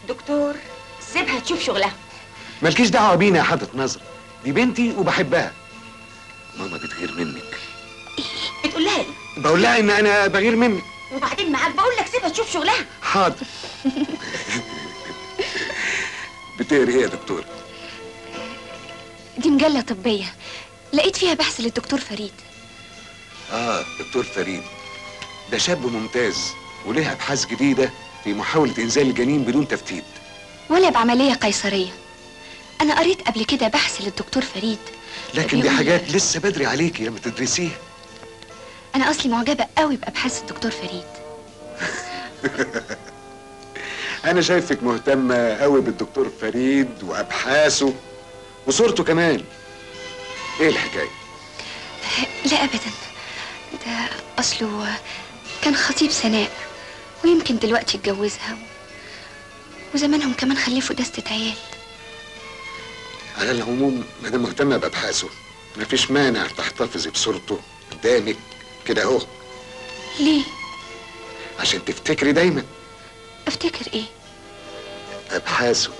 دكتور سيبها تشوف شغلها. مالكيش دعوه بينا يا حضرة نظر، دي بنتي وبحبها. ماما بتغير منك. بتقول لها ايه؟ بقول لها ان انا بغير منك. وبعدين معاك بقول لك سيبها تشوف شغلها. حاضر. بتقري ايه يا دكتور؟ دي مجلة طبية، لقيت فيها بحث للدكتور فريد. دكتور فريد ده شاب ممتاز وليه ابحاث جديده في محاوله انزال الجنين بدون تفتيت، ولا بعملية قيصرية. انا قريت قبل كده بحث للدكتور فريد، لكن دي حاجات لسه بدري عليكي لما تدرسيها. انا اصلي معجبة قوي بابحاث الدكتور فريد. انا شايفك مهتمه قوي بالدكتور فريد وابحاثه وصورته كمان. ايه الحكايه؟ لا ابدا، ده اصله كان خطيب سناء، ويمكن دلوقتي اتجوزها، وزمانهم كمان خلفوا دستة عيال. على العموم ما دام مهتمه بابحاثه مفيش مانع تحتفظي بصورته قدامك كده اهو. ليه؟ عشان تفتكري دايما. افتكر ايه؟ ابحاثه.